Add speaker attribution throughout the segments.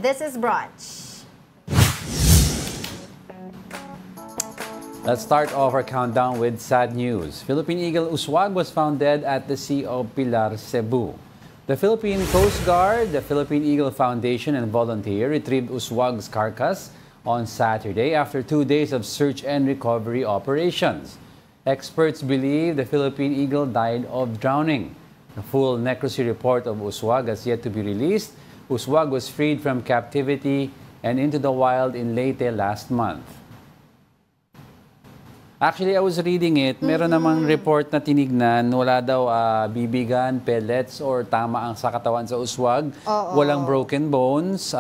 Speaker 1: This is Brunch.
Speaker 2: Let's start off our countdown with sad news. Philippine Eagle Uswag was found dead at the Sea of Pilar, Cebu. The Philippine Coast Guard, the Philippine Eagle Foundation, and volunteer retrieved Uswag's carcass on Saturday after 2 days of search and recovery operations. Experts believe the Philippine Eagle died of drowning. The full necropsy report of Uswag has yet to be released. Uswag was freed from captivity and into the wild in Leyte last month. Actually, I was reading it. Meron namang report na tinignan, wala daw bibigan, pellets, or tama ang sa katawan sa uswag. Walang broken bones.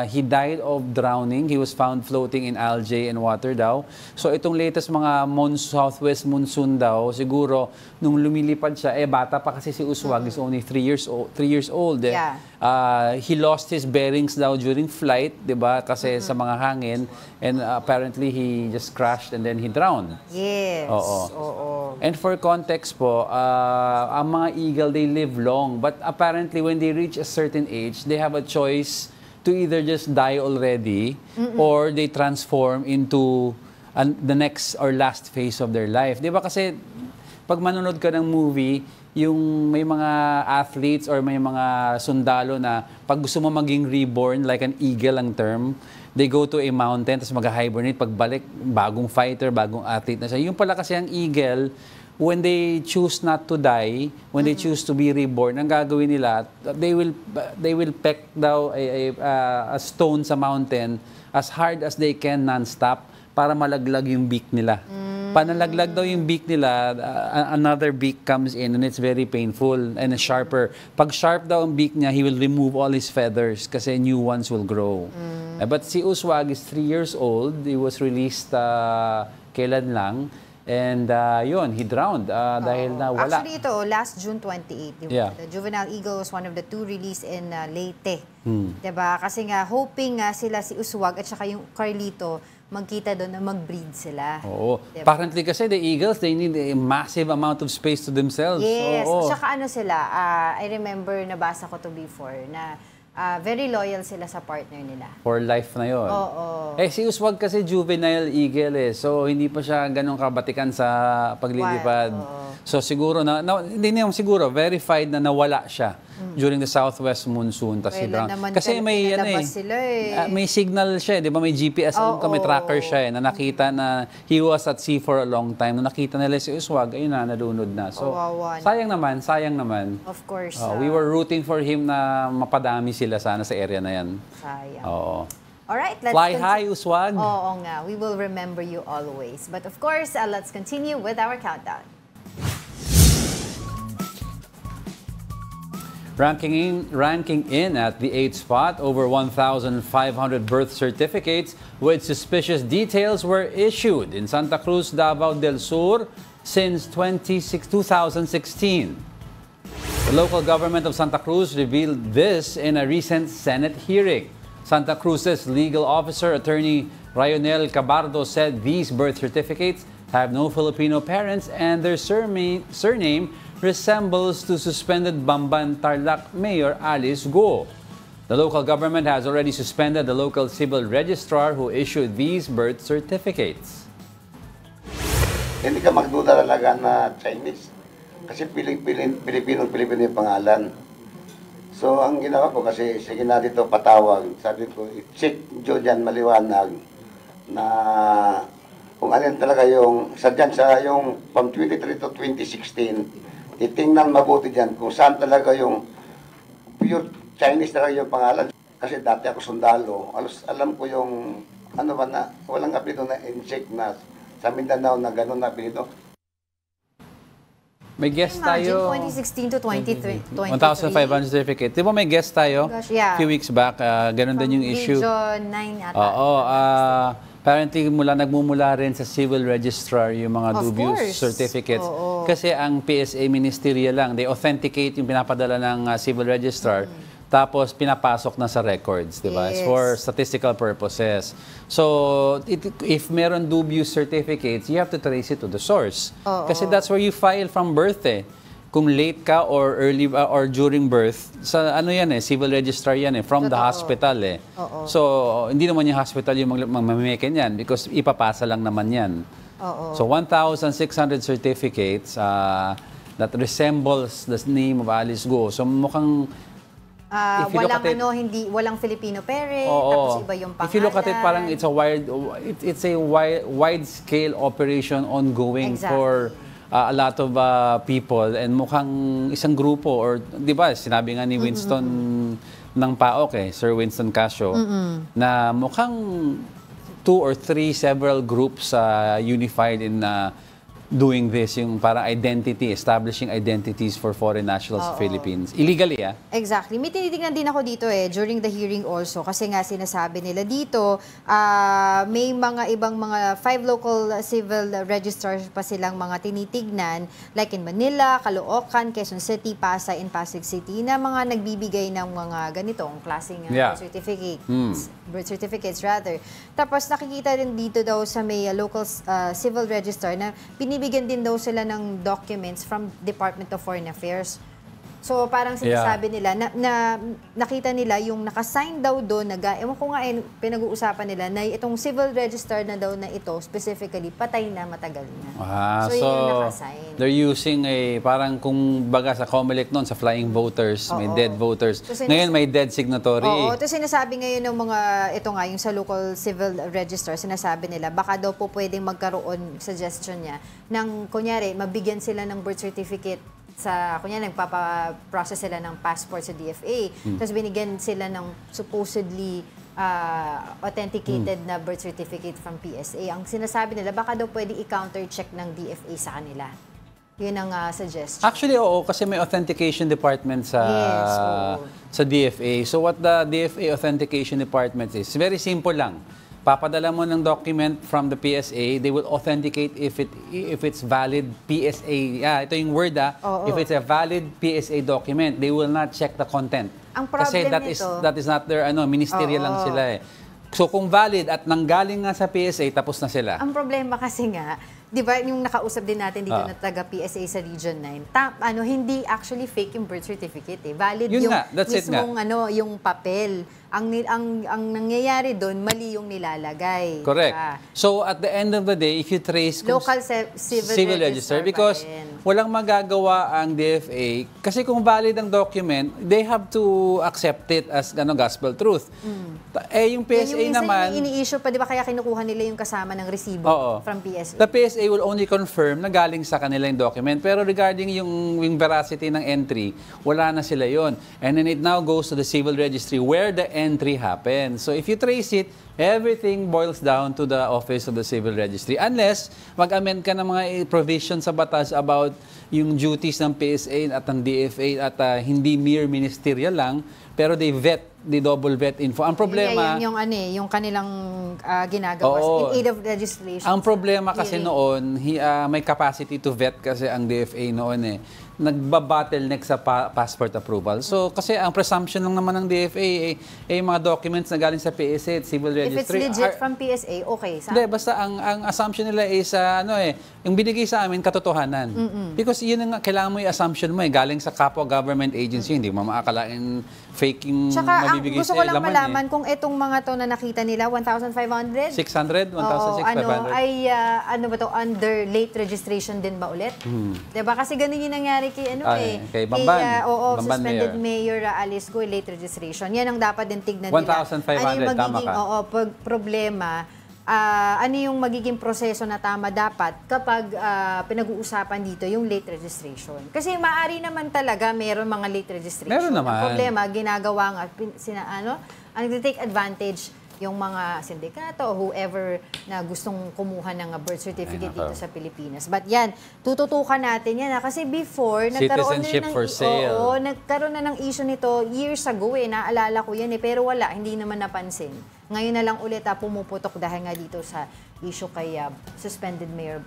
Speaker 2: He died of drowning. He was found floating in algae and water daw. So itong latest mga southwest monsoon daw, siguro nung lumilipad siya, bata pa kasi si uswag is only 3 years old.
Speaker 1: Yeah.
Speaker 2: He lost his bearings daw during flight, 'di ba? Kasi sa mga hangin, and apparently he just crashed and then he drowned.
Speaker 1: Yes.
Speaker 2: Oo. And for context po, ang mga eagle, they live long, but apparently when they reach a certain age, they have a choice to either just die already or they transform into the next or last phase of their life. 'Di ba kasi pag manonood ka ng movie, yung may mga athletes or may mga sundalo na pag gusto mo maging reborn, like an eagle ang term, they go to a mountain, tapos mag-hibernate, pagbalik, bagong fighter, bagong athlete na siya. Yung pala kasi ang eagle, when they choose not to die, when they choose to be reborn, ang gagawin nila, they will peck daw a stone sa mountain as hard as they can non-stop para malaglag yung beak nila. Panalaglag daw yung beak nila, another beak comes in and it's very painful and sharper. Pag sharp daw ang beak niya, he will remove all his feathers kasi new ones will grow. But si Uswag is 3 years old. He was released kailan lang. And yun, he drowned dahil na wala.
Speaker 1: Actually, ito, last June 28,
Speaker 2: Yeah.
Speaker 1: The juvenile eagle was one of the 2 released in Leyte. Diba? Kasi nga, hoping sila si Uswag at saka yung Carlito, magkita doon na mag-breed sila.
Speaker 2: Oo.
Speaker 1: Diba?
Speaker 2: Apparently kasi the eagles, they need a massive amount of space to themselves.
Speaker 1: Yes.
Speaker 2: Oo.
Speaker 1: At saka ano sila, I remember nabasa ko to before, na very loyal sila sa partner nila.
Speaker 2: For life na yun.
Speaker 1: Oo.
Speaker 2: Si Uswag kasi juvenile eagle so hindi pa siya ganun kabatikan sa paglilipad. So siguro, hindi naman siguro, verified na nawala siya during the southwest monsoon. Tas si Brown. Kasi may, may signal siya, di ba? May GPS, may tracker siya na nakita na he was at sea for a long time. Nung nakita nila si Uswag, ayun na, nalunod na. So, sayang naman.
Speaker 1: Of course.
Speaker 2: We were rooting for him na mapadami sila sana sa area na yan.
Speaker 1: Sayang.
Speaker 2: Oo.
Speaker 1: Alright, let's
Speaker 2: Fly high, Uswag.
Speaker 1: Oo nga, we will remember you always. But of course, let's continue with our countdown.
Speaker 2: Ranking in at the 8th spot, over 1,500 birth certificates with suspicious details were issued in Santa Cruz, Davao del Sur since 2016. The local government of Santa Cruz revealed this in a recent Senate hearing. Santa Cruz's legal officer, Attorney Rayonel Cabardo, said these birth certificates have no Filipino parents and their surname resembles to suspended Bamban Tarlac Mayor Alice Go. The local government has already suspended the local civil registrar who issued these birth certificates.
Speaker 3: Hindi ka magduda talaga na Chinese. Kasi Pilipino yung pangalan. So, ang ginawa ko kasi, sige na dito patawag. Sabi ko, i-check nyo dyan maliwanag na kung alin talaga yung, sadyan sa yung from 23 to 2016, titingnan mabuti dyan kung saan talaga yung pure Chinese talaga yung pangalan. Kasi dati ako sundalo. Alam ko yung, ano ba na, walang apelido na insect na sa Mindanao na gano'n na apelido.
Speaker 2: May guest tayo.
Speaker 1: 2016 to 2023.
Speaker 2: 1,500 certificate. Di ba may guest tayo?
Speaker 1: Gosh, yeah.
Speaker 2: A few weeks back, ganun din yung issue.
Speaker 1: Region 9 ata.
Speaker 2: Oo. Apparently, nagmumula rin sa civil registrar yung mga dubious certificates. Kasi ang PSA ministerial lang, they authenticate yung pinapadala ng civil registrar. Tapos pinapasok na sa records, di ba? It's for statistical purposes. So, if meron dubious certificates, you have to trace it to the source. Kasi that's where you file from birth eh. kung late ka or early or during birth, sa ano yan civil registrar yan from the
Speaker 1: Totoo.
Speaker 2: hospital
Speaker 1: Oo.
Speaker 2: So, hindi naman yung hospital yung mamamaken yan because ipapasa lang naman yan.
Speaker 1: Oo.
Speaker 2: So, 1,600 certificates that resembles the name of Alice Guo. So, mukhang if you look
Speaker 1: Walang
Speaker 2: at it-
Speaker 1: walang Filipino parent,
Speaker 2: Oo.
Speaker 1: tapos iba yung pangalan.
Speaker 2: If you look at it, parang it's a wide scale operation ongoing
Speaker 1: Exactly.
Speaker 2: for a lot of people, and mukhang isang grupo or 'di ba sinabi nga ni Winston ng PAOK Sir Winston Casio na mukhang 2 or 3 several groups unified in doing this, yung parang establishing identities for foreign nationals sa Philippines. Illegally,
Speaker 1: Exactly. May tinitingnan din ako dito during the hearing also kasi nga sinasabi nila dito may mga ibang mga 5 local civil registrars pa silang mga tinitignan like in Manila, Caloocan, Quezon City, Pasay, and Pasig City na mga nagbibigay ng mga ganitong klaseng birth certificates rather. Tapos nakikita rin dito daw sa may local civil register na binibigyan din daw sila ng documents from Department of Foreign Affairs. So parang sinasabi nila na nakita nila yung nakasign daw doon, ewan ko nga pinag-uusapan nila na itong civil register na daw na ito specifically patay na matagal na. So yun yung nakasign.
Speaker 2: They're using parang kung baga sa COMELEC noon sa flying voters, may dead voters.
Speaker 1: So,
Speaker 2: ngayon may dead signatory.
Speaker 1: Oo, ito sinasabi ngayon ng mga, ito nga, yung sa local civil register, sinasabi nila, baka daw po pwedeng magkaroon, suggestion niya, ng, kunyari, mabigyan sila ng birth certificate kunyari, nagpapa-process sila ng passport sa DFA, tapos binigyan sila ng supposedly authenticated na birth certificate from PSA. Ang sinasabi nila, baka daw pwede i-counter-check ng DFA sa kanila. Yun ang suggestion.
Speaker 2: Actually, oo, kasi may authentication department sa DFA. So what the DFA authentication department is, very simple lang. Papadala mo ng document from the PSA, they will authenticate if it's valid PSA. Ito yung word If it's a valid PSA document, they will not check the content.
Speaker 1: Ang problem
Speaker 2: kasi that is not their ministerial lang sila So kung valid at nanggaling nga sa PSA, tapos na sila.
Speaker 1: Ang problema kasi nga, di ba yung nakausap din natin dito na taga PSA sa Region 9, hindi actually fake yung birth certificate Valid
Speaker 2: Yun
Speaker 1: yung
Speaker 2: nga, that's it
Speaker 1: mismong yung papel. Ang nangyayari doon, mali yung nilalagay.
Speaker 2: Correct.
Speaker 1: Diba?
Speaker 2: So at the end of the day, if you trace
Speaker 1: Local civil register
Speaker 2: because walang magagawa ang DFA kasi kung valid ang document, they have to accept it as gospel truth. Yung PSA
Speaker 1: yung
Speaker 2: naman,
Speaker 1: yung ini-issue pa, di ba kaya kinukuha nila yung kasama ng resibo from PSA?
Speaker 2: The PSA will only confirm na galing sa kanila yung document. Pero regarding yung veracity ng entry, wala na sila yon. And then it now goes to the civil registry where the entry happens. So if you trace it, everything boils down to the office of the civil registry. Unless mag-amend ka ng mga provisions sa batas about yung duties ng PSA at ng DFA at hindi mere ministerial lang, pero they double vet info. Ang problema,
Speaker 1: yung kanilang ginagawa in aid of legislation.
Speaker 2: Ang problema kasi noon, may capacity to vet kasi ang DFA noon nagba-bottleneck sa passport approval. So, kasi ang presumption lang naman ng DFA yung mga documents na galing sa PSA at civil registry.
Speaker 1: If it's legit from PSA, okay.
Speaker 2: Hindi, basta ang assumption nila is, yung binigay sa amin, katotohanan. Because yun ang kailangan mo yung assumption mo galing sa kapwa government agency, hindi mo maakalain fake yung mabibigay
Speaker 1: gusto
Speaker 2: sa
Speaker 1: ko lang
Speaker 2: laman
Speaker 1: malaman kung itong mga to na nakita nila, 1,500?
Speaker 2: 600? 1,600? 500?
Speaker 1: Under late registration din ba ulit? Diba? Kasi ganun yung nangyari kay
Speaker 2: Bamban.
Speaker 1: Suspended Mayor Alice Guo, late registration. Yan ang dapat din tignan
Speaker 2: 1,500,
Speaker 1: nila.
Speaker 2: tama ka.
Speaker 1: Problema, ano yung magiging proseso na tama dapat kapag pinag-uusapan dito yung late registration. Kasi maaari naman talaga meron mga late registration.
Speaker 2: Meron naman.
Speaker 1: Ang problema, ginagawa nga, nag-take advantage yung mga sindikato o whoever na gustong kumuha ng birth certificate dito sa Pilipinas. But yan, tututukan natin yan. Kasi before,
Speaker 2: Citizenship for sale.
Speaker 1: Nagkaroon na ng issue nito years ago naalala ko yan pero wala, hindi naman napansin. Ngayon na lang ulit pumuputok dahil nga dito sa issue kay suspended Mayor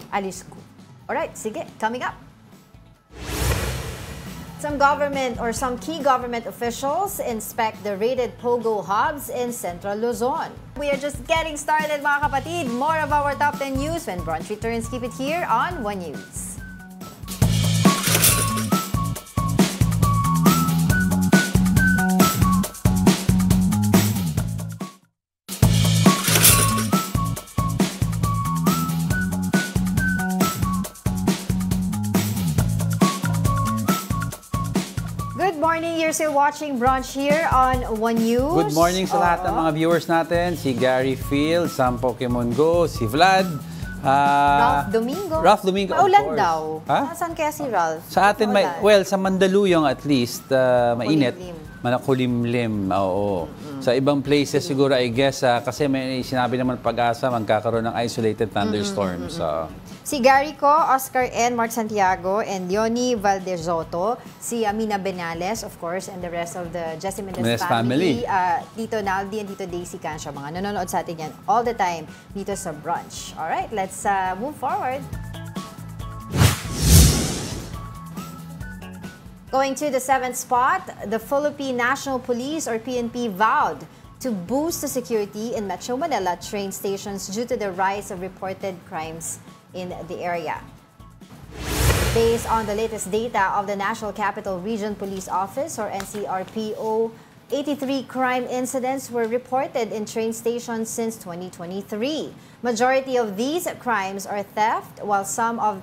Speaker 1: Alice Guo. Alright, sige, coming up. Some key government officials inspect the raided Pogo hubs in Central Luzon. We are just getting started, mga kapatid. More of our top 10 news when brunch returns. Keep it here on One News. morning. You're still watching Brunch here on One News.
Speaker 2: Good morning sa lahat ng mga viewers natin. Si Gary Field, Sam Pokemon Go, si Vlad.
Speaker 1: Ralph Domingo.
Speaker 2: Ralph Domingo, of
Speaker 1: Maulan
Speaker 2: course.
Speaker 1: daw.
Speaker 2: Ha?
Speaker 1: Saan kaya si Ralph?
Speaker 2: Sa atin,
Speaker 1: Maulan.
Speaker 2: sa Mandaluyong at least, mainit.
Speaker 1: Makulimlim.
Speaker 2: Manakulimlim, oo. Sa ibang places siguro, I guess, kasi may sinabi naman pag-asa, magkakaroon ng isolated thunderstorms.
Speaker 1: Si Gary Co, Oscar N. Mark Santiago, and Yoni Valdezoto, si Amina Benales, of course, and the rest of the Jesse Mendez
Speaker 2: Mendez
Speaker 1: family.
Speaker 2: family.
Speaker 1: Tito Naldi and Tito Daisy Cansha, mga nanonood sa atin yan all the time dito sa Brunch. Alright, let's move forward. Going to the 7th spot, the Philippine National Police or PNP vowed to boost the security in Metro Manila train stations due to the rise of reported crimes in the area. Based on the latest data of the National Capital Region Police Office or NCRPO, 83 crime incidents were reported in train stations since 2023. Majority of these crimes are theft, while some of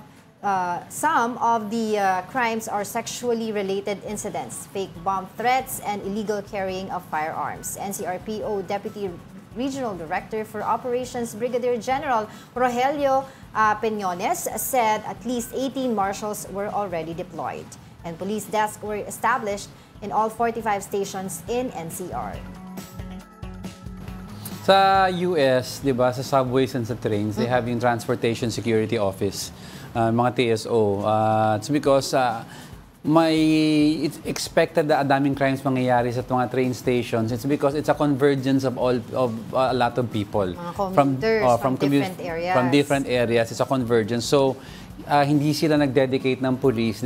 Speaker 1: the crimes are sexually related incidents, fake bomb threats, and illegal carrying of firearms. NCRPO Deputy Regional Director for Operations Brigadier General Rogelio Peñones said at least 18 marshals were already deployed, and police desks were established in all 45 stations in NCR.
Speaker 2: Sa US, di ba, sa subways and sa trains, they have yung Transportation Security Office, mga TSO. It's because it's expected na daming crimes mangyayari sa mga train stations. It's because it's a convergence of a lot of people
Speaker 1: Mga commuters from different areas.
Speaker 2: From different areas, it's a convergence. So hindi sila nag-dedicate ng police.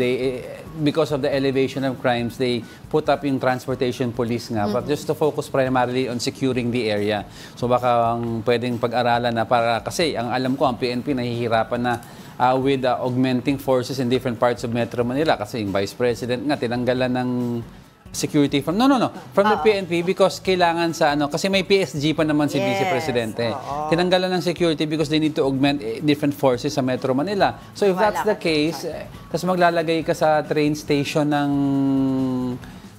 Speaker 2: Because of the elevation of crimes, they put up yung transportation police nga, but just to focus primarily on securing the area. So baka ang pwedeng pag-aralan na kasi ang alam ko ang PNP nahihirapan na with augmenting forces in different parts of Metro Manila kasi yung Vice President nga tinanggalan ng security from the PNP because kailangan sa kasi may PSG pa naman si Vice Presidente. Tinanggalan ng security because they need to augment different forces sa Metro Manila. So if that's the case, tapos maglalagay ka sa train station ng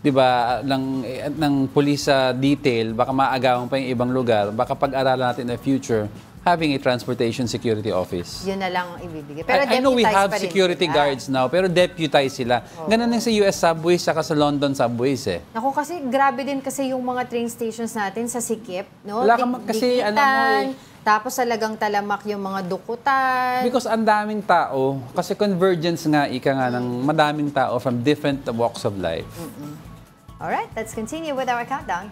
Speaker 2: 'di ba ng police detail, baka maagawang pa yung ibang lugar, baka pag-aralan natin in the future having a transportation security office.
Speaker 1: Yun na lang ibibigay. Pero
Speaker 2: I know we have
Speaker 1: pa rin
Speaker 2: security
Speaker 1: sila.
Speaker 2: guards now, pero deputize sila. Ganun din sa US subways saka sa London subways eh.
Speaker 1: Naku, kasi grabe din kasi yung mga train stations natin sa sikip, no?
Speaker 2: Wala kasi
Speaker 1: Dikitan, tapos talagang talamak yung mga dukutan.
Speaker 2: Because ang daming tao, kasi convergence nga, ika nga ng madaming tao from different walks of life.
Speaker 1: Alright, let's continue with our countdown.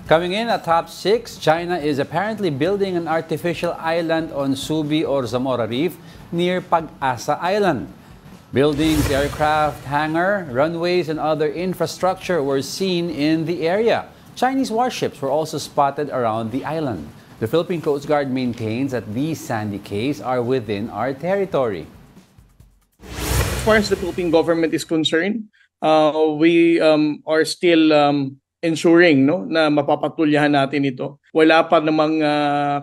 Speaker 2: Coming in at top 6, China is apparently building an artificial island on Subi or Zamora Reef near Pag-asa Island. Buildings, aircraft, hangar, runways, and other infrastructure were seen in the area. Chinese warships were also spotted around the island. The Philippine Coast Guard maintains that these sandy cays are within our territory.
Speaker 4: As far as the Philippine government is concerned, we are still ensuring na mapapatulyahan natin ito. Wala pa namang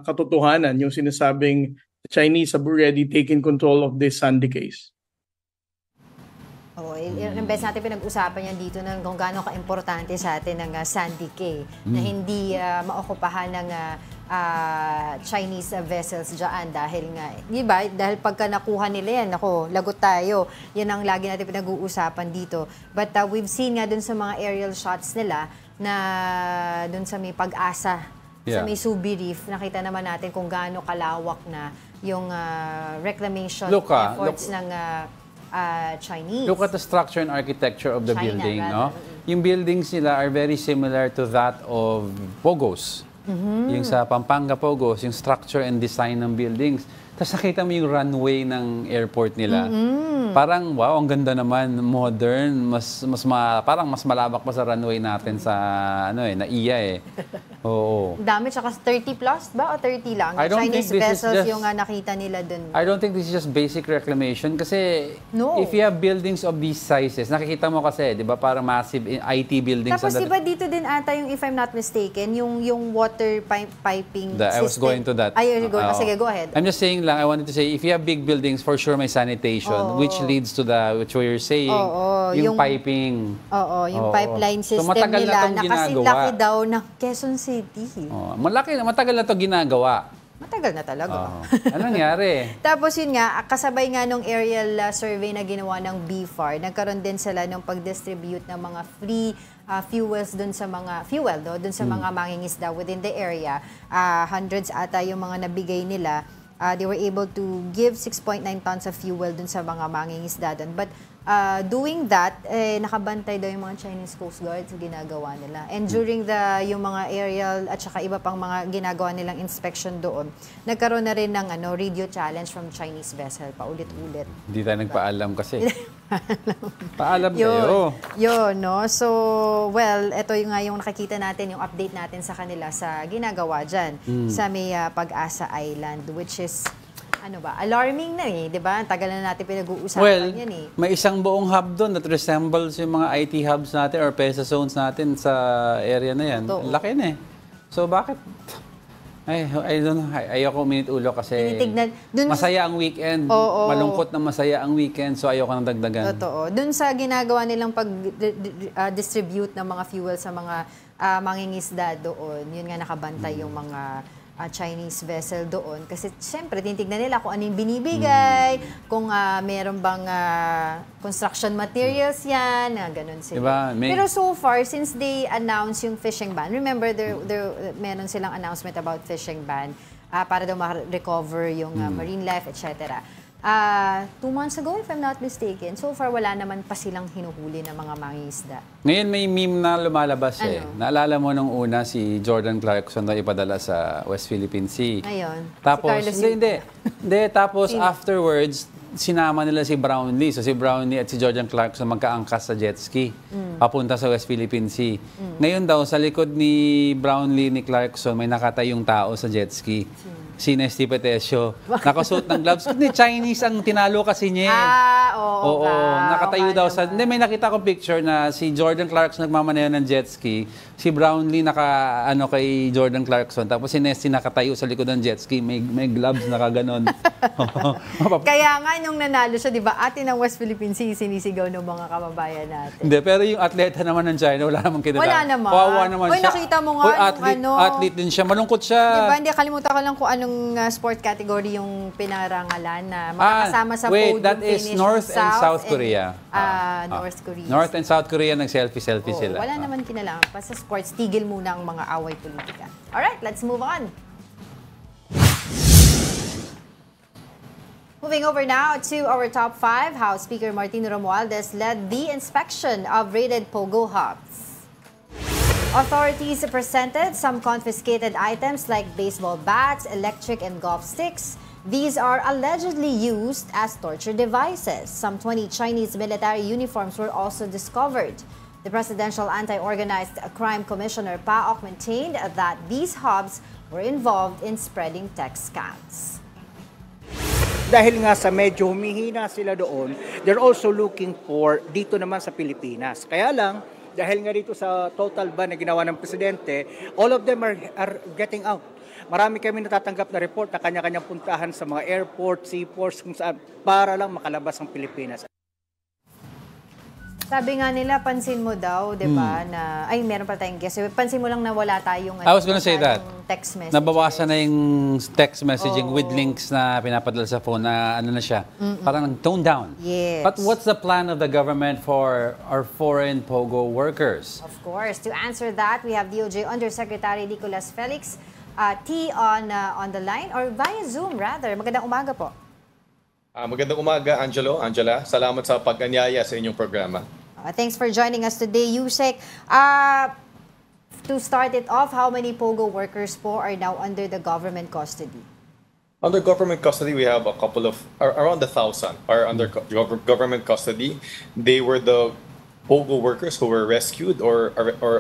Speaker 4: katotohanan yung sinasabing Chinese have already taken control of this sandy case.
Speaker 1: Ilang beses natin pinag-usapan yan dito ng kung gaano ka-importante sa atin ng Sandy Cay na hindi maokupahan ng Chinese vessels dyan dahil nga, di ba? Dahil pagka nakuha nila yan, lagot tayo. Yan ang lagi natin pinag-uusapan dito. But we've seen nga dun sa mga aerial shots nila na dun sa may Pag-asa, sa may Subi Reef, nakita naman natin kung gaano kalawak na yung reclamation efforts ng Chinese.
Speaker 2: Look at the structure and architecture of the
Speaker 1: China,
Speaker 2: building.
Speaker 1: rather.
Speaker 2: No? Yung buildings nila are very similar to that of Pogos. Yung sa Pampanga Pogos, yung structure and design ng buildings. Tapos nakita mo yung runway ng airport nila. Parang, wow, ang ganda naman, modern, parang mas malawak pa sa runway natin sa, NAIA eh. Oo.
Speaker 1: Dami, tsaka 30 plus ba o 30 lang?
Speaker 2: I don't
Speaker 1: Chinese
Speaker 2: think this is
Speaker 1: vessels
Speaker 2: just-
Speaker 1: yung nakita nila dun.
Speaker 2: I don't think this is just basic reclamation kasi
Speaker 1: No.
Speaker 2: if you have buildings of these sizes, nakikita mo kasi, di ba, parang massive IT buildings.
Speaker 1: Tapos
Speaker 2: and
Speaker 1: di ba dito din ata yung, if I'm not mistaken, yung water piping
Speaker 2: I was
Speaker 1: system.
Speaker 2: going to that.
Speaker 1: Ay,
Speaker 2: Oo.
Speaker 1: sige, go ahead.
Speaker 2: I'm just saying lang, I wanted to say, if you have big buildings, for sure may sanitation, which leads to which what you're saying,
Speaker 1: Oo,
Speaker 2: yung
Speaker 1: yung-
Speaker 2: piping.
Speaker 1: Oo, yung
Speaker 2: Oo.
Speaker 1: pipeline
Speaker 2: So,
Speaker 1: system
Speaker 2: matagal na
Speaker 1: nila,
Speaker 2: tong
Speaker 1: nakasilaki
Speaker 2: ginagawa.
Speaker 1: daw ng Quezon City.
Speaker 2: Oh, matagal na to ginagawa.
Speaker 1: Matagal na talaga.
Speaker 2: Oh. Ano nangyari?
Speaker 1: Tapos yun nga, kasabay nga nung aerial survey na ginawa ng BFAR, nagkaroon din sila ng pag-distribute ng mga free fuels dun sa mga dun sa mga mangingisda within the area. Hundreds ata yung mga nabigay nila. They were able to give 6.9 tons of fuel dun sa mga mangingisda dun. But doing that, nakabantay daw yung mga Chinese Coast Guard sa ginagawa nila. And during yung mga aerial at saka iba pang mga ginagawa nilang inspection doon, nagkaroon na rin ng radio challenge from Chinese vessel, paulit-ulit.
Speaker 2: Hindi tayo nagpaalam kasi. Paalam kayo.
Speaker 1: Yun, no? So, well, ito yung nga yung nakikita natin, yung update natin sa kanila sa ginagawa dyan sa may Pag-asa Island, which is, alarming na di ba? Tagal na natin pinag-uusapan yan eh.
Speaker 2: May isang buong hub doon that resembles yung mga IT hubs natin or PESA zones natin sa area na yan.
Speaker 1: Totoo.
Speaker 2: Laki na eh. So, bakit? I don't know. Ayoko minute ulo kasi
Speaker 1: Tinitignan.
Speaker 2: masaya ang weekend.
Speaker 1: Oo.
Speaker 2: Malungkot na masaya ang weekend. So, ayoko nang dagdagan.
Speaker 1: Totoo. Doon sa ginagawa nilang pag-distribute ng mga fuel sa mga mangingisda doon, yun nga nakabantay yung mga Chinese vessel doon. Kasi siyempre, tinitignan nila kung ano yung binibigay, kung meron bang construction materials yan, ganun sila.
Speaker 2: Diba?
Speaker 1: Pero so far, since they announced yung fishing ban, remember, meron silang announcement about fishing ban para daw ma-recover yung marine life, etc. 2 months ago, if I'm not mistaken, so far wala naman pa silang hinuhuli ng mga mangingisda.
Speaker 2: Ngayon may meme na lumalabas eh.
Speaker 1: Ano?
Speaker 2: Naalala mo nung una si Jordan Clarkson na ipadala sa West Philippine Sea.
Speaker 1: Ngayon,
Speaker 2: Tapos,
Speaker 1: si Carlos
Speaker 2: hindi. Tapos afterwards, sinama nila si Brownlee. So si Brownlee at si Jordan Clarkson magkaangkas sa jet ski. Papunta sa West Philippine Sea. Ngayon daw, sa likod ni Brownlee ni Clarkson, may nakatayong tao sa jet ski. Si Nesty Petesio. Nakasuot ng gloves. Hindi, Chinese ang tinalo kasi niya.
Speaker 1: Oo.
Speaker 2: Nakatayo daw sa... Hindi, may nakita ko picture na si Jordan Clarkson nagmamaneho ng jet ski. Si Brownlee kay Jordan Clarkson. Tapos si Nesty nakatayo sa likod ng jet ski. May gloves nakaganon.
Speaker 1: Kaya nga, nung nanalo siya, di ba, atin ang West Philippine Sea, sinisigaw ng mga kababayan natin.
Speaker 2: Hindi, pero yung atleta naman ng China, wala namang kinala.
Speaker 1: Wala naman.
Speaker 2: Kawawa naman
Speaker 1: Uy,
Speaker 2: siya.
Speaker 1: nakita mo nga yung
Speaker 2: athlete din siya. Malungkot siya.
Speaker 1: Di ba, hindi, kalimutan ko lang kung anong sport category yung pinarangalan na makakasama sa podium
Speaker 2: that is
Speaker 1: finish
Speaker 2: North
Speaker 1: ng
Speaker 2: and South Korea.
Speaker 1: North Korea.
Speaker 2: North and South Korea nag-selfie sila.
Speaker 1: Wala naman kinalaman. Basta sports, tigil muna ang mga away politika. Alright, let's move on. Moving over now to our top 5, House Speaker Martin Romualdez led the inspection of raided Pogo hubs. Authorities presented some confiscated items like baseball bats, electric and golf sticks. These are allegedly used as torture devices. Some 20 Chinese military uniforms were also discovered. The Presidential Anti-Organized Crime Commissioner Pa Ok maintained that these hubs were involved in spreading text scams.
Speaker 5: Dahil nga sa medyo humihina sila doon, they're also looking for dito naman sa Pilipinas. Kaya lang, dahil nga dito sa total ban na ginawa ng Presidente, all of them are getting out. Marami kami natatanggap na report na kanya-kanyang puntahan sa mga airport, seaports, kung saan, para lang makalabas ang Pilipinas.
Speaker 1: Sabi nga nila, pansin mo daw, di ba, na, ay, meron pa tayong guess. Pansin mo lang na wala tayong
Speaker 2: I was gonna say that.
Speaker 1: text message.
Speaker 2: Nabawasan na yung text messaging with links na pinapadala sa phone na ano na siya. Parang tone down.
Speaker 1: Yes.
Speaker 2: But what's the plan of the government for our foreign Pogo workers?
Speaker 1: Of course. To answer that, we have DOJ Undersecretary Nicolas Felix T on the line, or via Zoom rather. Magandang umaga po.
Speaker 6: Magandang umaga, Angela. Salamat sa pag-anyaya sa inyong programa.
Speaker 1: Thanks for joining us today, Yusek. To start it off, how many Pogo workers po are now under the government custody?
Speaker 6: Under government custody, we have a couple of, around 1,000 are under government custody. They were the Pogo workers who were rescued or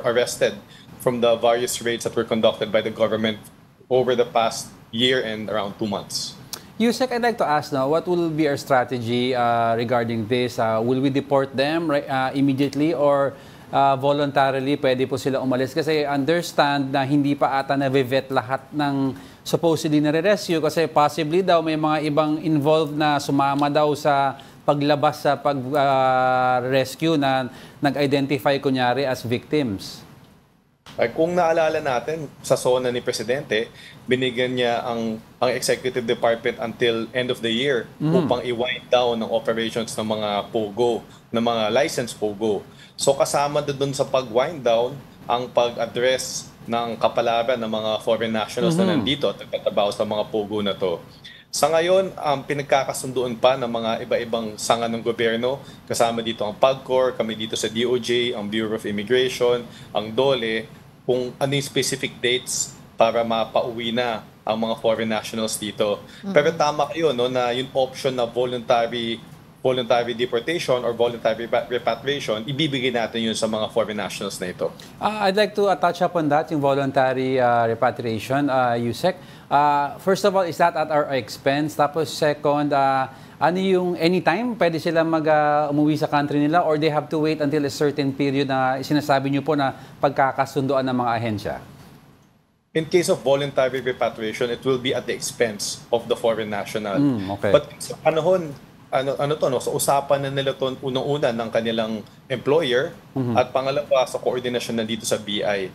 Speaker 6: arrested from the various raids that were conducted by the government over the past year and around 2 months.
Speaker 2: Yusek, I'd like to ask now, what will be our strategy regarding this? Will we deport them immediately or voluntarily pwede po sila umalis? Kasi understand na hindi pa ata na-vet lahat ng supposedly nare-rescue kasi possibly daw may mga ibang involved na sumama daw sa paglabas sa pag-rescue na nag-identify kunyari as victims.
Speaker 6: Ay, kung naalala natin, sa SONA ni Presidente, binigyan niya ang Executive Department until end of the year upang i-wind down ng operations ng mga POGO, ng mga licensed POGO. So kasama doon sa pag-wind down ang pag-address ng kapalaran ng mga foreign nationals na nandito at nagtatrabaho sa mga POGO na to. Sa ngayon, pinagkakasunduan pa ng mga iba-ibang sanga ng gobyerno. Kasama dito ang PAGCOR, kami dito sa DOJ, ang Bureau of Immigration, ang DOLE, kung ano yung specific dates para mapauwi na ang mga foreign nationals dito. Pero tama kayo no, na yung option na voluntary deportation or voluntary repatriation, ibibigay natin yun sa mga foreign nationals na ito.
Speaker 2: I'd like to touch upon that, yung voluntary repatriation, Yusek. First of all, is that at our expense? Tapos second, ano yung anytime pwede sila umuwi sa country nila or they have to wait until a certain period na sinasabi niyo po na pagkakasunduan ng mga ahensya?
Speaker 6: In case of voluntary repatriation, it will be at the expense of the foreign national.
Speaker 2: Okay.
Speaker 6: But sa panahon, sa usapan na nila to unang-una ng kanilang employer at pangalawa sa koordinasyon nandito sa BI.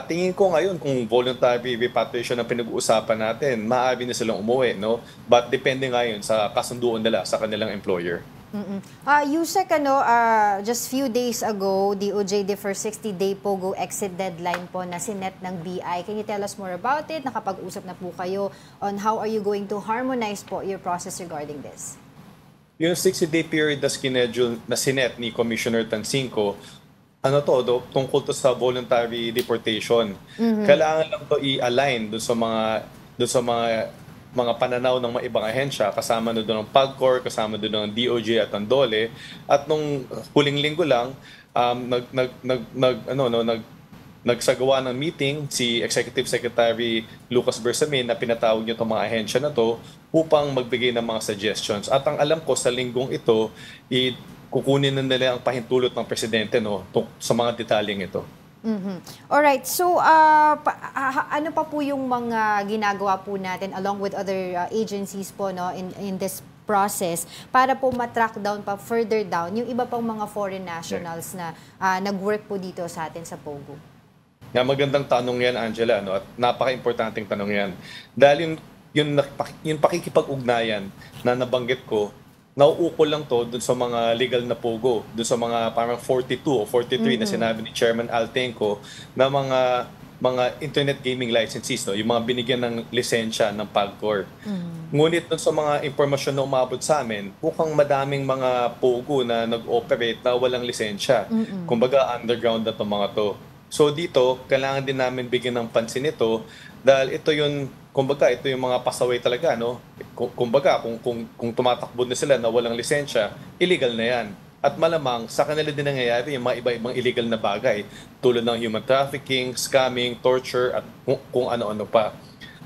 Speaker 6: Tingin ko ngayon kung voluntary repatriation ang pinag-uusapan natin, maaari na silang umuwi, no? But depende ngayon sa kasunduan nila sa kanilang employer.
Speaker 1: Yusek, just few days ago, DOJ defer 60-day POGO exit deadline po na sinet ng BI. Can you tell us more about it? Nakapag-usap na po kayo on how are you going to harmonize po your process regarding this?
Speaker 6: Yung 60-day period na schedule na sinet ni Commissioner Tansinco, tungkol to sa voluntary deportation. Kailangan lang to i-align doon sa mga pananaw ng mga ibang ahensya, kasama doon ng PAGCOR, kasama doon ng DOJ at ang DOLE. At nung huling linggo lang, nagsagawa ng meeting si Executive Secretary Lucas Bersamin na pinatawag niyo itong mga ahensya na to upang magbigay ng mga suggestions. At ang alam ko sa linggong ito, kukunin na nila ang pahintulot ng Presidente sa mga detalyeng ito.
Speaker 1: Alright, so ano pa po yung mga ginagawa po natin along with other agencies po in this process para po matrack down pa further down yung iba pang mga foreign nationals na nag-work po dito sa atin sa POGO?
Speaker 6: Magandang tanong yan, Angela, at napaka-importanting tanong yan. Dahil yung pakikipag-ugnayan na nabanggit ko, nauukol lang to dun sa mga legal na POGO, dun sa mga parang 42 o 43 na sinabi ni Chairman Altenco na mga internet gaming licensees, yung mga binigyan ng lisensya ng PAGCOR. Ngunit dun sa mga impormasyon na umabot sa amin, mukhang madaming mga POGO na nag-operate na walang lisensya. Kumbaga underground na itong mga to. So dito, kailangan din namin bigyan ng pansin ito dahil ito yung mga pasaway talaga, no? Kumbaga, kung tumatakbo na sila na walang lisensya, illegal na yan. At malamang, sa kanila din nangyayari yung mga iba-ibang illegal na bagay tulad ng human trafficking, scamming, torture, at kung ano-ano pa.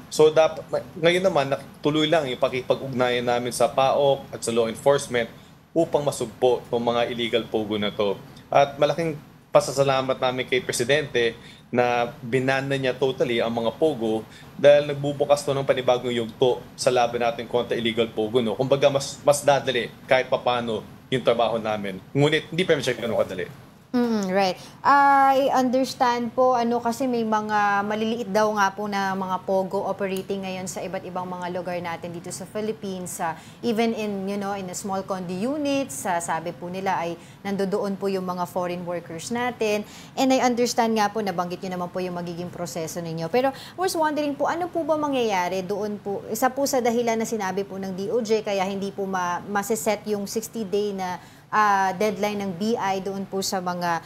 Speaker 6: So ngayon naman, tuloy lang yung pakipag-ugnayan namin sa PAOK at sa law enforcement upang masugpo ng mga illegal POGO na to. At malaking pasasalamat namin kay Presidente na binana niya totally ang mga POGO dahil nagbubukas to ng panibagong yugto sa laban natin kontra illegal POGO. No? Kumbaga mas dadali kahit papano yung trabaho namin. Ngunit hindi pa siya ganun kadali.
Speaker 1: Right. I understand po, kasi may mga maliliit daw nga po na mga POGO operating ngayon sa iba't ibang mga lugar natin dito sa Philippines. Even in a small condo units, sabi po nila ay nandoon po yung mga foreign workers natin. And I understand nga po, nabanggit nyo naman po yung magiging proseso ninyo. Pero I was wondering po, ano po ba mangyayari doon po? Isa po sa dahilan na sinabi po ng DOJ, kaya hindi po maseset yung 60-day na deadline ng BI doon po sa mga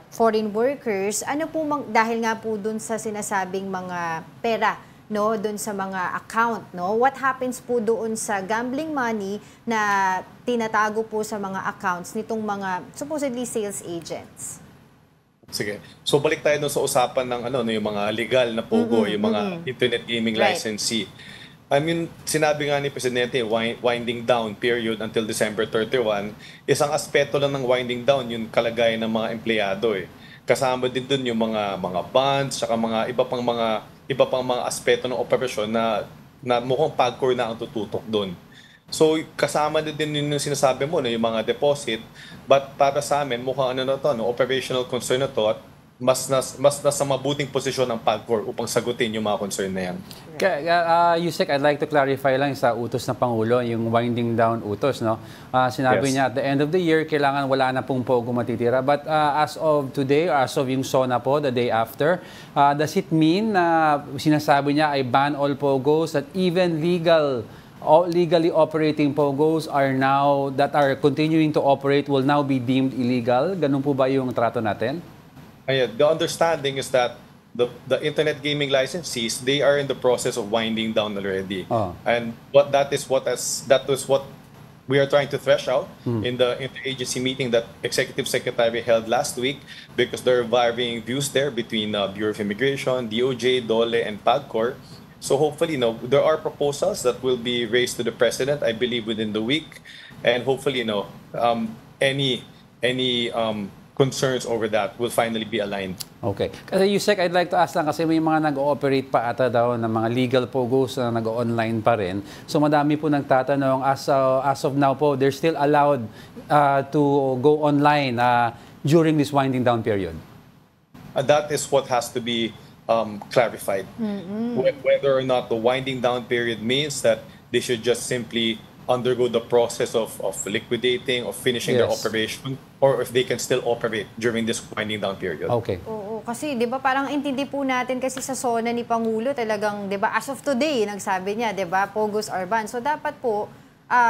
Speaker 1: foreign workers. Ano po dahil nga po doon sa sinasabing mga pera, doon sa mga account, what happens po doon sa gambling money na tinatago po sa mga accounts nitong mga supposedly sales agents?
Speaker 6: Sige. So balik tayo dun sa usapan ng ano, no, yung mga legal na pogo, yung mga internet gaming
Speaker 1: Right.
Speaker 6: licensee. I mean, sinabi nga ni Presidente, winding down period until December 31, isang aspeto lang ng winding down yung kalagayan ng mga empleyado eh. Kasama din dun yung mga bonds, saka mga iba pang mga aspeto ng operasyon na mukhang PAGCOR na ang tututok dun. So kasama na din yung sinasabi mo, no, yung mga deposit, but para sa amin mukhang ano na to, no, operational concern na to, at mas nasa mabuting posisyon ng PAGCOR upang sagutin yung mga concern na yan.
Speaker 2: Yusek, I'd like to clarify lang sa utos ng Pangulo, yung winding down utos, no? Sinabi
Speaker 6: Yes.
Speaker 2: niya at the end of the year, kailangan wala na pong pogo matitira. But as of today, or as of yung SONA po, the day after, does it mean na sinasabi niya ay ban all pogos, that even legally operating pogos that are continuing to operate will now be deemed illegal? Ganun po ba yung trato natin?
Speaker 6: Ayan, the understanding is that the internet gaming licensees, they are in the process of winding down already. And that is what we are trying to thresh out in the interagency meeting that Executive Secretary held last week, because there are varying views there between Bureau of Immigration, DOJ, DOLE, and PAGCOR. So hopefully, there are proposals that will be raised to the President, I believe, within the week, and hopefully, any concerns over that will finally be aligned.
Speaker 2: Okay. Kasi Yusek, I'd like to ask lang, kasi may mga nag-ooperate pa ata daw ng mga legal pogos na nag-online pa rin. So madami po nagtatanong, as of now po, they're still allowed to go online during this winding down period?
Speaker 6: That is what has to be clarified. Whether or not the winding down period means that they should just simply undergo the process of liquidating, of finishing their
Speaker 2: Yes.
Speaker 6: operation, or if they can still operate during this winding down period.
Speaker 2: Okay.
Speaker 1: Oo, kasi 'di ba parang intindi po natin kasi sa SONA ni Pangulo talagang 'di ba as of today nagsabi niya 'di ba pogos are banned. So dapat po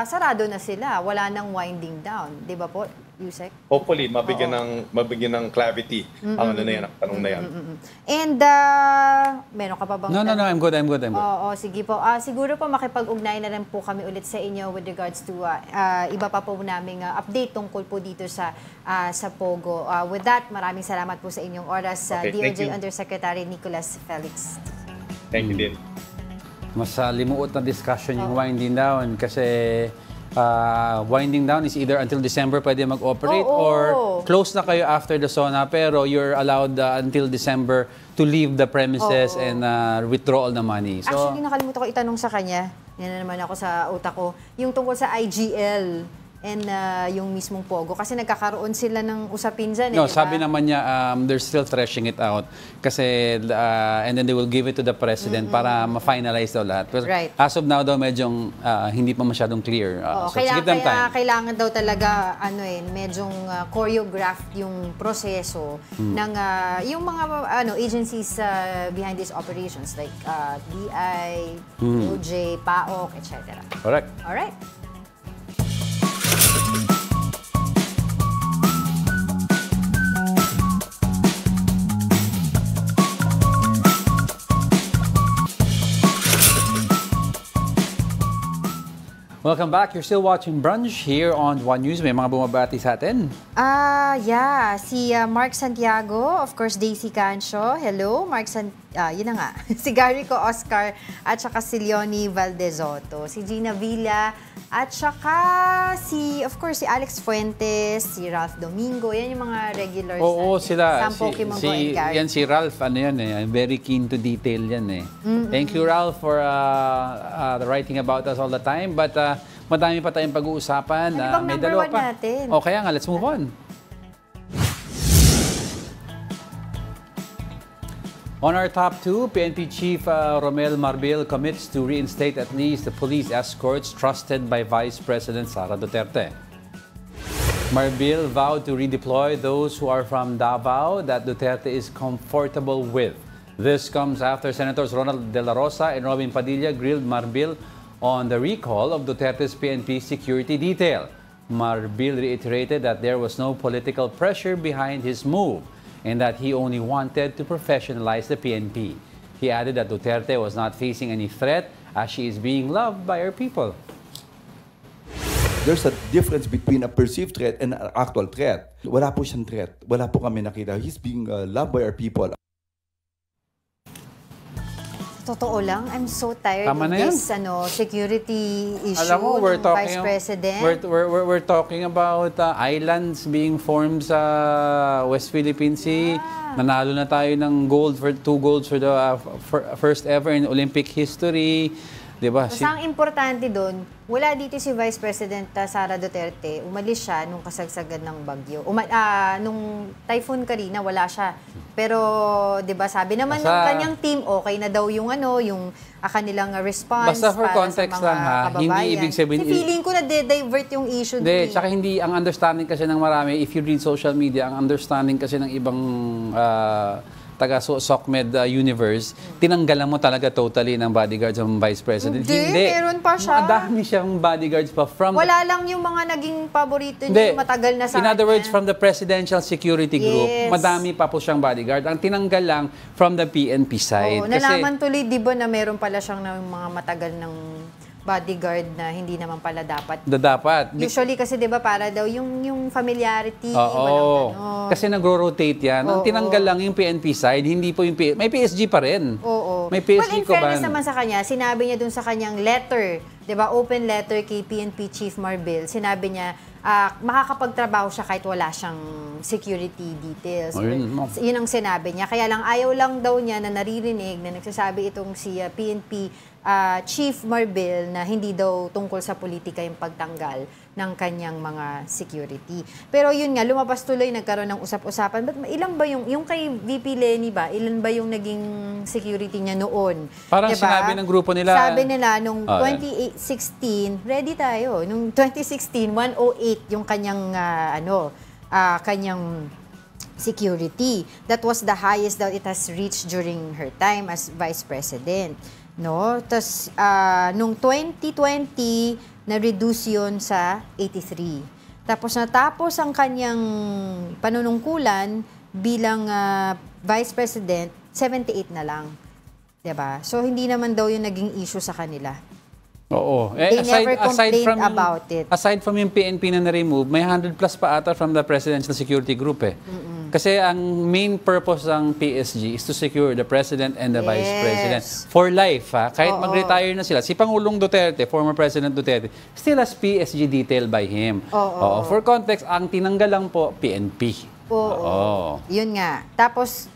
Speaker 1: sarado na sila, wala nang winding down, 'di ba po, Yusek?
Speaker 6: Hopefully, mabigyan ng clarity ang ano na yan, ang tanong na yan.
Speaker 1: And meron ka pa bang
Speaker 2: No, I'm good.
Speaker 1: Oo, sige po. Siguro po makipag-ugnay na rin po kami ulit sa inyo with regards to iba pa po naming update tungkol po dito sa Pogo. With that, maraming salamat po sa inyong oras,
Speaker 6: Okay, thank
Speaker 1: DOJ
Speaker 6: you.
Speaker 1: Undersecretary Nicolas Felix.
Speaker 6: Thank you din.
Speaker 2: Mas limuot na discussion yung winding down kasi winding down is either until December pwede mag-operate
Speaker 1: Oo.
Speaker 2: or close na kayo after the SONA pero you're allowed until December to leave the premises and withdraw all the money. So,
Speaker 1: Actually, nakalimutan ko itanong sa kanya. Yan na naman ako sa utak ko. Yung tungkol sa IGL and yung mismong Pogo. Kasi nagkakaroon sila ng usapin dyan.
Speaker 2: no,
Speaker 1: diba?
Speaker 2: sabi naman niya they're still threshing it out kasi and then they will give it to the president para ma-finalize daw lahat. Pero
Speaker 1: Right.
Speaker 2: as of now daw medyong hindi pa masyadong clear.
Speaker 1: Oo,
Speaker 2: So give them time.
Speaker 1: kailangan daw talaga medyong choreographed yung proseso ng yung mga agencies behind these operations like DI, DOJ, PAOK, etc.
Speaker 2: Correct.
Speaker 1: All right.
Speaker 2: Welcome back. You're still watching Brunch here on One News. May mga bumabati sa atin.
Speaker 1: Si Mark Santiago, of course, Daisy Cancio. Hello, Mark yun na nga. Si Gary Co Oscar at saka si Leonie Valdezotto. Si Gina Villa at saka of course, si Alex Fuentes, si Ralph Domingo. Yan yung mga regulars.
Speaker 2: Oo, sila.
Speaker 1: Sam Pokemon Go and Gary.
Speaker 2: Yan si Ralph, very keen to detail yan eh. Thank you, Ralph, for writing about us all the time. But madami pa tayong pag-uusapan.
Speaker 1: Ano bang
Speaker 2: May
Speaker 1: number
Speaker 2: dalawa
Speaker 1: one
Speaker 2: pa.
Speaker 1: natin?
Speaker 2: O kaya nga, let's move on. On our top two, PNP Chief Romel Marbil commits to reinstate at least the police escorts trusted by Vice President Sara Duterte. Marbil vowed to redeploy those who are from Davao that Duterte is comfortable with. This comes after Senators Ronald De La Rosa and Robin Padilla grilled Marbil on the recall of Duterte's PNP security detail. Marbil reiterated that there was no political pressure behind his move and that he only wanted to professionalize the PNP. He added that Duterte was not facing any threat as she is being loved by her people.
Speaker 7: There's a difference between a perceived threat and an actual threat. Wala po siyang threat. Wala po kami nakita. He's being loved by our people.
Speaker 1: Totoo lang, I'm so tired
Speaker 2: Tama
Speaker 1: of
Speaker 2: na yan.
Speaker 1: this security issue
Speaker 2: Alam mo, we're
Speaker 1: ng
Speaker 2: talking,
Speaker 1: Vice President.
Speaker 2: we're talking about islands being formed sa West Philippine Sea. Nanalo na tayo ng gold for 2 golds for the first ever in Olympic history. Diba?
Speaker 1: So, ang importante doon, wala dito si Vice President Sara Duterte, umalis siya nung kasagsagan ng bagyo. Nung Typhoon Karina, wala siya. Pero, 'di ba, sabi naman ng kanyang team, okay na daw yung kanilang response
Speaker 2: Basta for
Speaker 1: para
Speaker 2: context
Speaker 1: sa mga
Speaker 2: lang ha,
Speaker 1: kababayan.
Speaker 2: hindi ibig sabihin
Speaker 1: Kasi feeling ko na divert yung issue
Speaker 2: Hindi,
Speaker 1: doon.
Speaker 2: tsaka hindi, ang understanding kasi ng marami, if you read social media, ang understanding kasi ng ibang taga-SOCMED universe, tinanggalan mo talaga totally ng bodyguards ng Vice President.
Speaker 1: Hindi, meron pa siya.
Speaker 2: Madami siyang bodyguards pa from...
Speaker 1: Wala lang yung mga naging paborito
Speaker 2: Hindi.
Speaker 1: niya, matagal na sa
Speaker 2: In other
Speaker 1: kanya.
Speaker 2: words, from the Presidential Security Group,
Speaker 1: Yes.
Speaker 2: madami pa po siyang bodyguard. Ang tinanggal lang from the PNP side.
Speaker 1: Oo, nalaman tuloy, di ba, na meron pala siyang mga matagal ng bodyguard na hindi naman pala dapat.
Speaker 2: Dapat.
Speaker 1: Usually kasi 'di ba para daw yung familiarity,
Speaker 2: Oo.
Speaker 1: walang
Speaker 2: Kasi nag-rotate yan. Ang tinanggal lang yung PNP side, hindi po yung may PSG pa rin.
Speaker 1: Oo.
Speaker 2: May PSG
Speaker 1: Well, in fairness
Speaker 2: ban.
Speaker 1: naman sa kanya, sinabi niya dun sa kanyang letter, 'di ba, open letter kay PNP Chief Marbil, sinabi niya makakapagtrabaho siya kahit wala siyang security details. Yun ang sinabi niya. Kaya lang ayaw lang daw niya na naririnig na nagsasabi itong si PNP Chief Marbil na hindi daw tungkol sa politika yung pagtanggal ng kanyang mga security. Pero yun nga, lumabas tuloy, nagkaroon ng usap-usapan. But ilan ba yung kay VP Lenny ba, ilan ba yung naging security niya noon?
Speaker 2: Parang
Speaker 1: diba?
Speaker 2: sinabi ng grupo nila.
Speaker 1: Sabi nila, nung 2016, ready tayo. Nung 2016, 108 yung kanyang, kanyang security. That was the highest that it has reached during her time as Vice President. No? Tapos, nung 2020, na-reduce yun sa 83. Tapos, natapos ang kanyang panunungkulan bilang Vice President, 78 na lang. Diba? So, hindi naman daw yung naging issue sa kanila.
Speaker 2: Oo.
Speaker 1: They never complained about it.
Speaker 2: Aside from yung PNP na na-remove, may 100 plus pa ata from the Presidential Security Group eh. Kasi ang main purpose ng PSG is to secure the President and the Vice President. For life, ha? Kahit mag-retire na sila. Si Pangulong Duterte, former President Duterte, still has PSG detail by him. For context, ang tinanggal lang po, PNP.
Speaker 1: Yun nga. Tapos,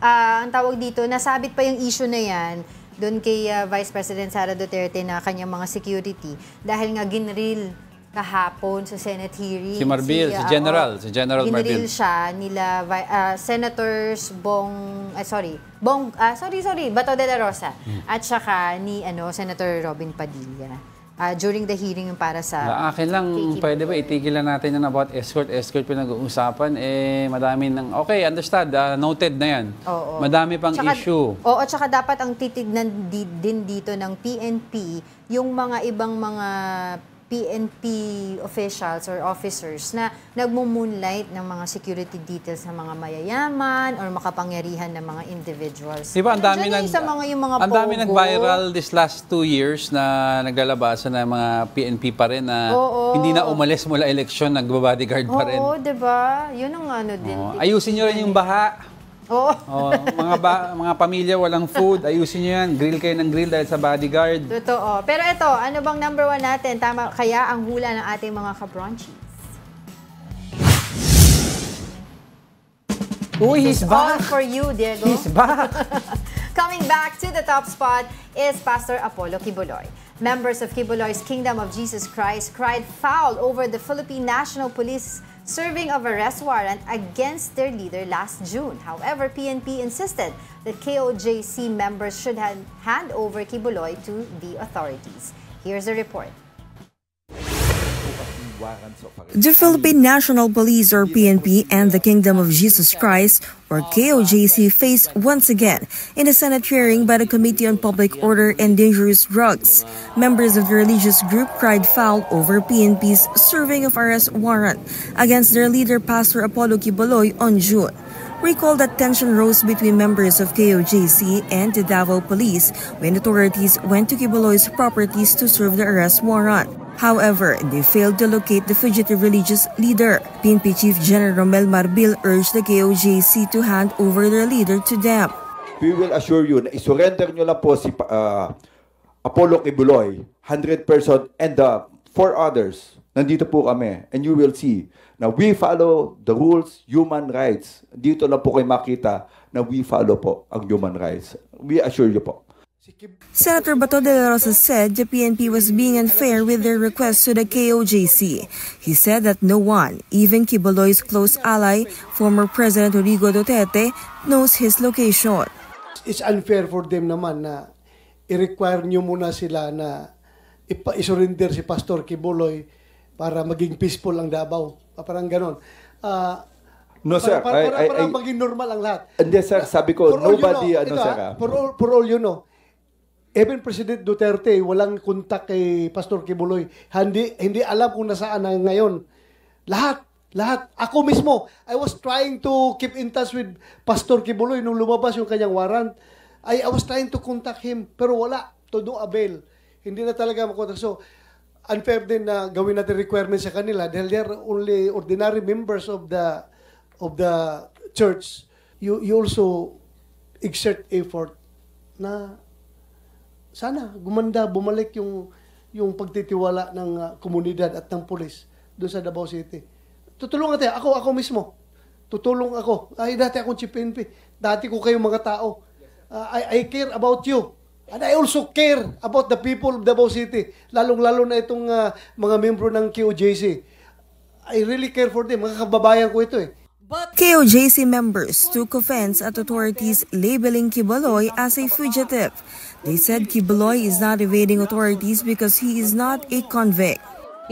Speaker 1: ang tawag dito, nasabit pa yung issue na yan doon kay Vice President Sara Duterte na kanyang mga security dahil nga ginril kahapon sa Senate hearing.
Speaker 2: Si Marbil, si General Marbil.
Speaker 1: Ginril siya nila Senators Bato de la Rosa at saka ni Senator Robin Padilla. During the hearing para sa...
Speaker 2: Akin lang, pwede ba itigil lang natin yan about escort pinag-uusapan, madami ng... Okay, understand, noted na yan. Madami pang issue.
Speaker 1: At saka dapat ang titignan din dito ng PNP, yung mga ibang mga PNP officials or officers na nagmo-moonlight ng mga security details ng mga mayayaman or makapangyarihan ng mga individuals.
Speaker 2: Diba, ang dami nag-viral this last 2 years na naglalabasan ng mga PNP pa rin na hindi na umalis mula eleksyon, nagbabodyguard pa rin.
Speaker 1: Oo, diba? Yun ang din.
Speaker 2: Ayusin nyo rin yung baha. Mga pamilya walang food, ayusin nyo yan. Grill kayo ng grill dahil sa bodyguard.
Speaker 1: Totoo. Pero ito, ano bang number 1 natin? Tama kaya ang hula ng ating mga kabronchies?
Speaker 2: Uy, he's
Speaker 1: All
Speaker 2: back!
Speaker 1: for you, Diego.
Speaker 2: He's back!
Speaker 1: Coming back to the top spot is Pastor Apollo Kibuloy. Members of Kibuloy's Kingdom of Jesus Christ cried foul over the Philippine National Police serving of arrest warrant against their leader last June. However, PNP insisted that KOJC members should hand over Kibuloy to the authorities. Here's the report.
Speaker 8: The Philippine National Police or PNP and the Kingdom of Jesus Christ or KOJC faced once again in a Senate hearing by the Committee on Public Order and Dangerous Drugs. Members of the religious group cried foul over PNP's serving of arrest warrant against their leader Pastor Apollo Kibuloy on June. Recall that tension rose between members of KOJC and the Davao Police when authorities went to Kibuloy's properties to serve the arrest warrant. However, they failed to locate the fugitive religious leader. PNP Chief General Romel Marbil urged the KOJC to hand over their leader to them.
Speaker 7: We will assure you na isurrender nyo lang po si Apollo Kibuloy, 100% and the 4 others. Nandito po kami and you will see na we follow the rules, human rights. Dito lang po kayo makita na we follow po ang human rights. We assure you po.
Speaker 8: Senator Bato de la Rosa said the PNP was being unfair with their request to the KOJC. He said that no one, even Kibuloy's close ally, former President Rodrigo Duterte, knows his location.
Speaker 9: It's unfair for them naman na i-require nyo muna sila na isurrender si Pastor Kibuloy para maging peaceful ang Davao. Parang ganon.
Speaker 7: No, sir.
Speaker 9: Para maging normal ang lahat.
Speaker 7: Hindi, sir. Sabi ko, nobody,
Speaker 9: for all you know, even President Duterte, walang kontak kay Pastor Kibuloy. Hindi alam kung nasaan na ngayon. Lahat. Ako mismo, I was trying to keep in touch with Pastor Kibuloy nung lumabas yung kanyang warrant. I was trying to contact him, pero wala. To no avail. Hindi na talaga makontak. So, unfair din na gawin natin requirements sa kanila dahil they're only ordinary members of the church. You also exert effort na sana gumanda, bumalik yung pagtitiwala ng komunidad at ng pulis doon sa Davao City. Tutulungan tayo. Ako mismo. Tutulong ako. Dati akong Chief PNP. Dati ko kayong mga tao. I care about you. And I also care about the people of Davao City. Lalong-lalo na itong mga membro ng KOJC. I really care for them. Mga kababayan ko ito eh.
Speaker 8: KOJC members took offense at authorities labeling Kibuloy as a fugitive. They said Kibuloy is not evading authorities because he is not a convict.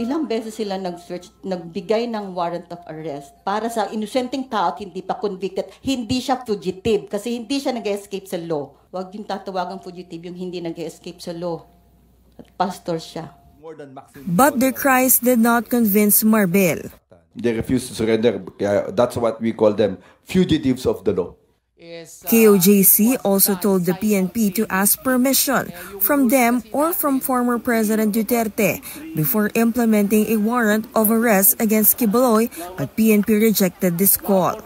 Speaker 10: Ilang beses sila nagbigay ng warrant of arrest para sa inosenteng tao at hindi pa convicted. Hindi siya fugitive kasi hindi siya nag-escape sa law. Huwag yung tatawagang fugitive yung hindi nag-escape sa law. At pastor siya.
Speaker 8: But their cries did not convince Marbil.
Speaker 7: They refuse to surrender. That's what we call them, fugitives of the law.
Speaker 8: KOJC also told the PNP to ask permission from them or from former President Duterte before implementing a warrant of arrest against Kibuloy, but PNP rejected this call.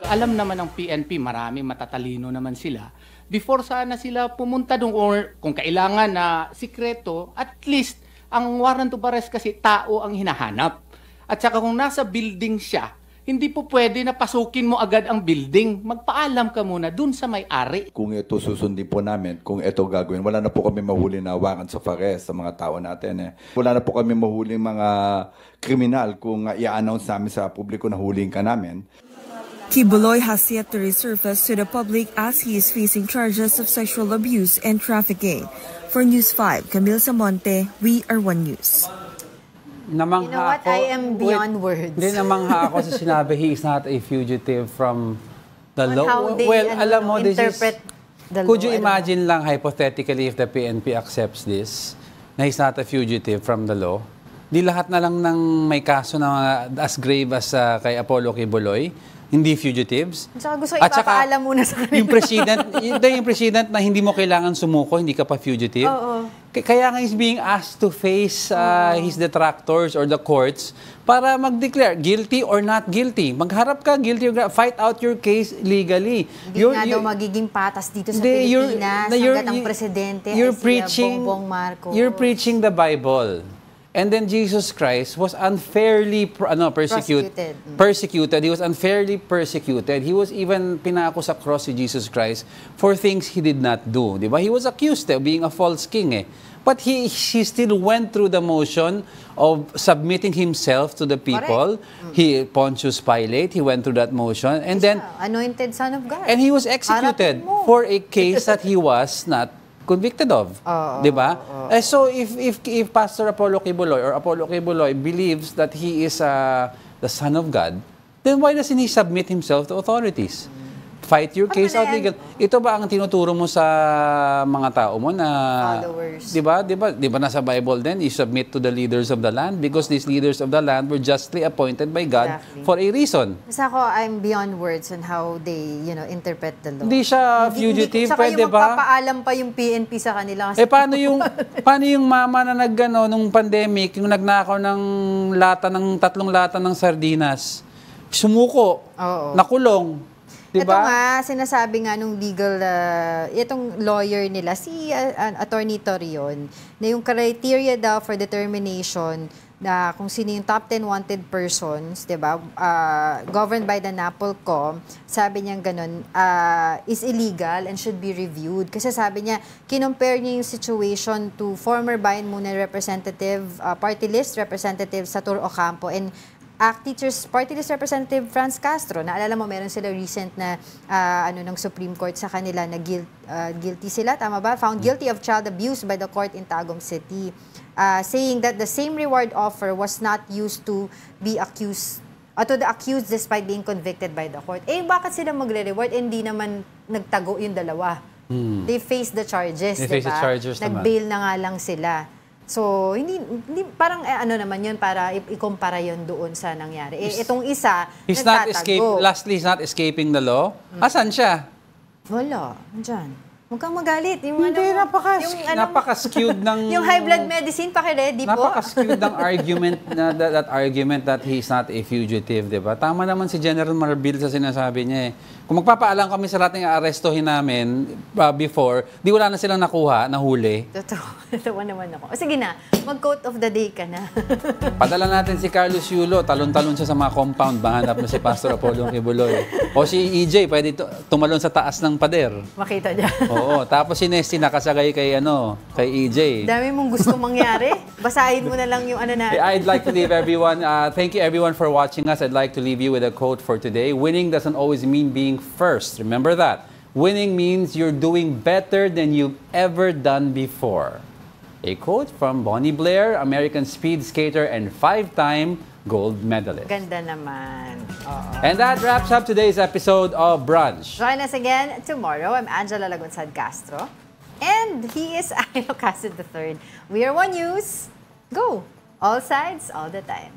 Speaker 11: Alam naman ng PNP, marami matatalino naman sila. Before sana sila pumunta doon or kung kailangan na sikreto, at least ang warrant of arrest kasi tao ang hinahanap. At saka kung nasa building siya, hindi po pwede na pasukin mo agad ang building. Magpaalam ka muna dun sa may-ari.
Speaker 7: Kung ito susundin po namin, kung ito gagawin, wala na po kami mahuli na warrant of arrest sa mga tao natin. Wala na po kami mahuli mga kriminal kung i-announce namin sa publiko na huling ka namin.
Speaker 8: Kibuloy has yet to resurface to the public as he is facing charges of sexual abuse and trafficking. For News 5, Camille Samonte, We Are One News.
Speaker 1: You
Speaker 2: Namangha
Speaker 1: know what? I am beyond words.
Speaker 2: Hindi, namangha ako sa sinabi, he is not a fugitive from the law.
Speaker 1: How they,
Speaker 2: well, alam mo, this is...
Speaker 1: the
Speaker 2: Could
Speaker 1: law,
Speaker 2: you imagine lang, hypothetically, if the PNP accepts this, na he's not a fugitive from the law? Di lahat na lang ng may kaso na as grave as kay Apollo Kibuloy, hindi fugitives.
Speaker 1: Saka gusto ipapaalam muna sa kanila.
Speaker 2: Yung president na hindi mo kailangan sumuko, hindi ka pa fugitive.
Speaker 1: Oo.
Speaker 2: Kaya nga he's being asked to face his detractors or the courts para mag-declare guilty or not guilty. Magharap ka, guilty or fight out your case legally.
Speaker 1: Hindi nga daw magiging patas dito sa Pilipinas hanggat ang presidente ay si Bongbong Marcos.
Speaker 2: You're preaching the Bible. And then Jesus Christ was unfairly persecuted. He was unfairly persecuted. He was even pinako sa cross si Jesus Christ for things he did not do. Di ba? He was accused of being a false king. But he still went through the motion of submitting himself to the people. Pontius Pilate, he went through that motion. And then,
Speaker 1: anointed Son of God.
Speaker 2: And he was executed for a case that he was not convicted of. Di ba? So if Pastor Apollo Kibuloy or Apollo Kibuloy believes that he is the Son of God, then why doesn't he submit himself to authorities? fight your case
Speaker 1: Ano
Speaker 2: out
Speaker 1: yan?
Speaker 2: legal. Ito ba ang tinuturo mo sa mga tao mo na
Speaker 1: Followers.
Speaker 2: 'di ba nasa Bible din, you submit to the leaders of the land because these leaders of the land were justly appointed by God
Speaker 1: Exactly.
Speaker 2: for a reason.
Speaker 1: Basta ako, I'm beyond words on how they, interpret the law.
Speaker 2: Hindi siya fugitive,
Speaker 1: saka
Speaker 2: pwede
Speaker 1: yung
Speaker 2: ba?
Speaker 1: magpapaalam pa yung PNP sa kanila. Kasi
Speaker 2: Paano yung mama na naggano nung pandemic, yung nagnakaw ng tatlong lata ng sardinas, sumuko,
Speaker 1: Oo.
Speaker 2: nakulong.
Speaker 1: Ito
Speaker 2: Diba?
Speaker 1: nga, sinasabi nga nung legal, itong lawyer nila, si Attorney Torion, na yung criteria daw for determination na kung sino yung top 10 wanted persons, diba, governed by the NAPOLCOM, sabi niya ganun, is illegal and should be reviewed. Kasi sabi niya, kinompare niya yung situation to former Bayan Muna representative, party list representative Satur Ocampo, and ACT Teachers Party List Representative Franz Castro. Naalala mo, meron sila recent na ng Supreme Court sa kanila na guilty sila, tama ba? Found guilty of child abuse by the court in Tagum City. Saying that the same reward offer was not used to be accused to the accused despite being convicted by the court. Bakit sila magre-reward? Hindi naman nagtago yung dalawa. They face the charges,
Speaker 2: They face the charges naman.
Speaker 1: Nag-bail na nga lang sila. So, hindi parang naman yun para ikumpara yun doon sa nangyari. Itong isa, nagtatago.
Speaker 2: Lastly, he's not escaping the law. Asan siya?
Speaker 1: Wala, andyan. Huwag kang magalit. Yung
Speaker 2: Hindi, napaka-skewed ng...
Speaker 1: yung high blood medicine, paki-ready po.
Speaker 2: Napaka-skewed ng argument, that argument that he's not a fugitive, di ba? Tama naman si General Marbil sa sinasabi niya eh. Kung magpapaalam kami sa lahat ng arestohin namin before, di wala na silang nakuha, nahuli.
Speaker 1: Totoo. Tawa naman ako. O sige na, mag-quote of the day ka na.
Speaker 2: Padala natin si Carlos Yulo, talon-talon siya sa mga compound, mahanap mo si Pastor Apollo Kibuloy. O si EJ, pwede tumalon sa taas ng pader.
Speaker 1: Makita niya.
Speaker 2: Oo, tapos si Nesty nakasagay kay EJ.
Speaker 1: Dami mong gustong mangyari. Basahin mo na lang yung na.
Speaker 2: I'd like to leave everyone, thank you everyone for watching us. I'd like to leave you with a quote for today. Winning doesn't always mean being first. Remember that. Winning means you're doing better than you've ever done before. A quote from Bonnie Blair, American speed skater and 5-time gold medalist.
Speaker 1: Ganda naman. Oo.
Speaker 2: And that wraps up today's episode of Brunch.
Speaker 1: Join us again tomorrow. I'm Angela Lagunsad Castro. And he is Ilo Casid III. We are One News. Go! All sides, all the time.